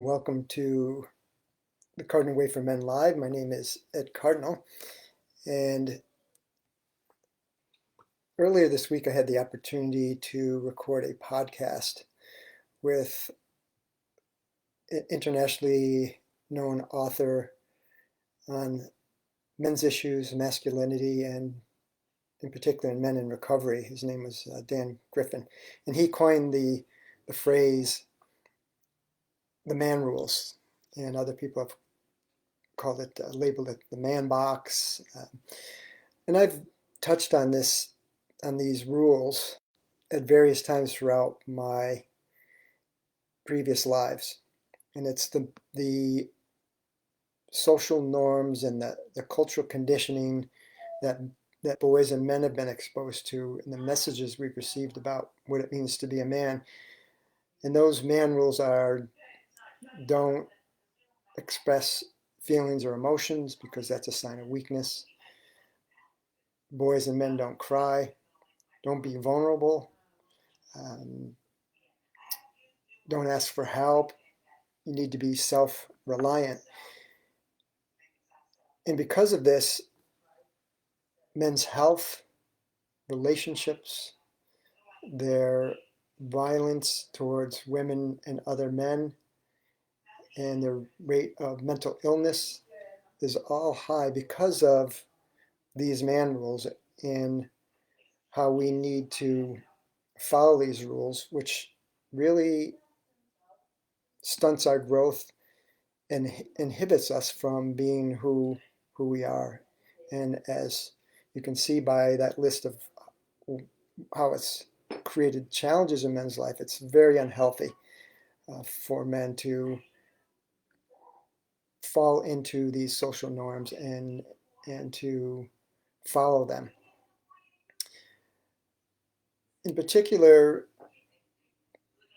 Welcome to the Cardinal Way for Men Live. My name is Ed Cardinal, and earlier this week I had the opportunity to record a podcast with an internationally known author on men's issues, masculinity, and in particular in men in recovery. His name was Dan Griffin, and he coined the phrase "the man rules," and other people have called it, labeled it the man box. And I've touched on these rules at various times throughout my previous lives. And it's the social norms and the cultural conditioning that boys and men have been exposed to, and the messages we've received about what it means to be a man. And those man rules are: don't express feelings or emotions because that's a sign of weakness. Boys and men don't cry. Don't be vulnerable. Don't ask for help. You need to be self-reliant. And because of this, men's health, relationships, their violence towards women and other men, and their rate of mental illness is all high because of these man rules and how we need to follow these rules, which really stunts our growth and inhibits us from being who we are. And as you can see by that list of how it's created challenges in men's life, it's very unhealthy for men to fall into these social norms and to follow them. In particular,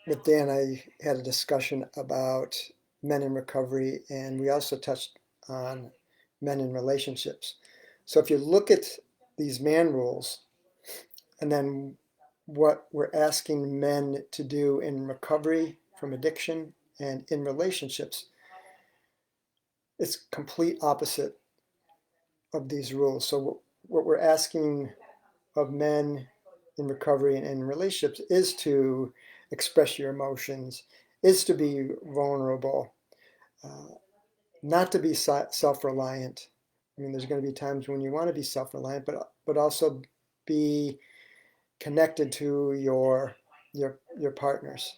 with Dan, I had a discussion about men in recovery, and we also touched on men in relationships. So if you look at these man rules and then what we're asking men to do in recovery from addiction and in relationships, it's complete opposite of these rules. So what we're asking of men in recovery and in relationships is to express your emotions, is to be vulnerable, not to be self-reliant. I mean, there's going to be times when you want to be self-reliant, but also be connected to your partners.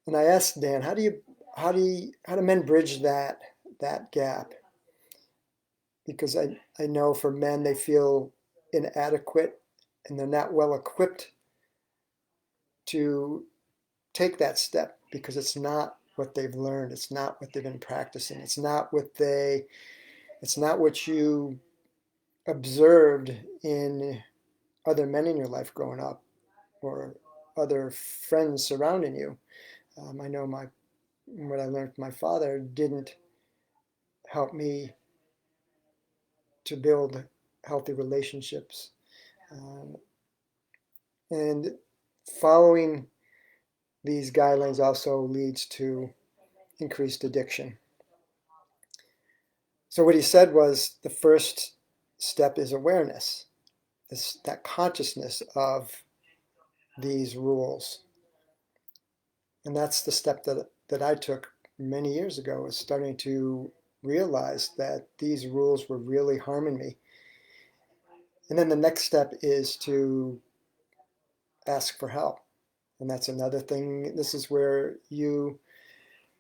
And I asked Dan, how do men bridge that gap? Because I know for men, they feel inadequate and they're not well equipped to take that step because it's not what they've learned. It's not what they've been practicing. It's not what you observed in other men in your life growing up or other friends surrounding you. I know what I learned from my father didn't help me to build healthy relationships. And following these guidelines also leads to increased addiction. So what he said was the first step is awareness, that consciousness of these rules. And that's the step that I took many years ago, is starting to realize that these rules were really harming me. And then the next step is to ask for help. And that's another thing. This is where you,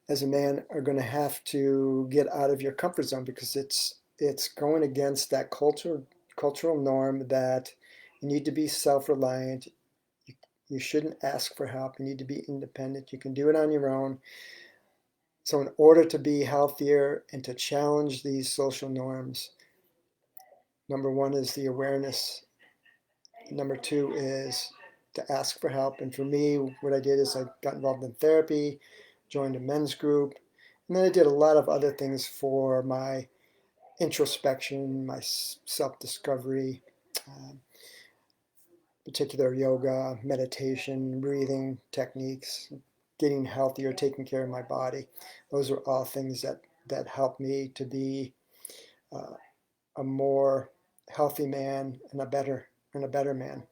as a man, are going to have to get out of your comfort zone, because it's going against that cultural norm that you need to be self-reliant. You shouldn't ask for help. You need to be independent. You can do it on your own. So in order to be healthier and to challenge these social norms, number one is the awareness. Number two is to ask for help. And for me, what I did is I got involved in therapy, joined a men's group, and then I did a lot of other things for my introspection, my self-discovery, particular yoga, meditation, breathing techniques, getting healthier, taking care of my body. Those are all things that help me to be a more healthy man and a better man.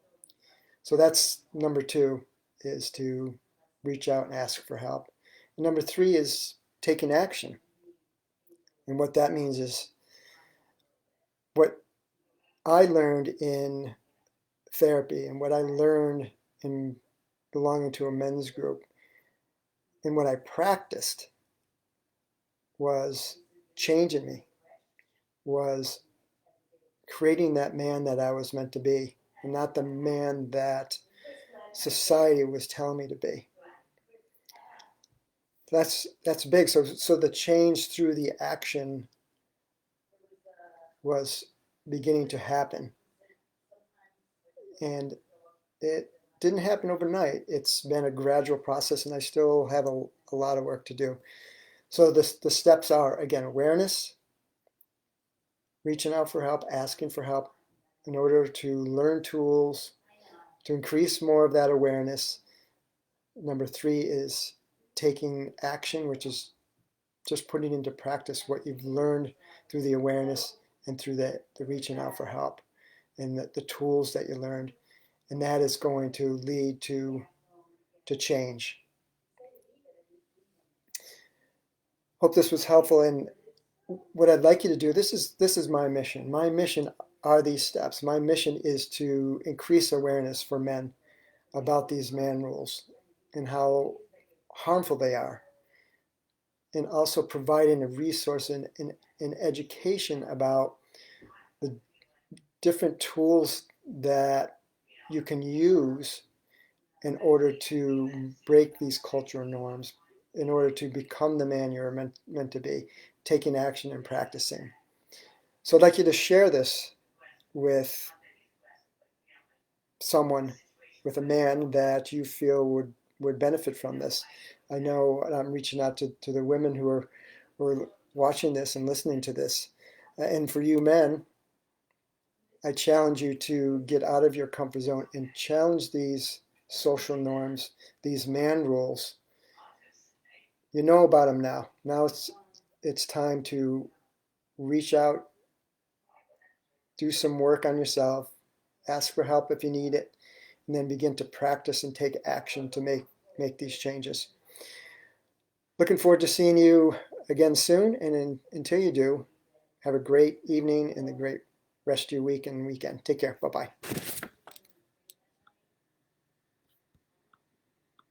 So that's number 2, is to reach out and ask for help. And number 3 is taking action. And what that means is what I learned in therapy and what I learned in belonging to a men's group and what I practiced was changing me, was creating that man that I was meant to be, and not the man that society was telling me to be. That's big. So the change through the action was beginning to happen, and it didn't happen overnight. It's been a gradual process, and I still have a lot of work to do. So the steps are, again, awareness, reaching out for help, asking for help in order to learn tools to increase more of that awareness. Number 3 is taking action, which is just putting into practice what you've learned through the awareness and through the reaching out for help and the tools that you learned. And that is going to lead to change. Hope this was helpful. And what I'd like you to do, this is my mission. My mission are these steps. My mission is to increase awareness for men about these man rules and how harmful they are, and also providing a resource in education about the different tools that you can use in order to break these cultural norms, in order to become the man you're meant to be, taking action and practicing. So I'd like you to share this with someone, with a man that you feel would benefit from this. I know I'm reaching out to the women who are watching this and listening to this. And for you men, I challenge you to get out of your comfort zone and challenge these social norms, these man rules. You know about them now. Now it's time to reach out, do some work on yourself, ask for help if you need it, and then begin to practice and take action to make these changes. Looking forward to seeing you again soon, and until you do, have a great evening and a great rest of your week and weekend. Take care. Bye-bye.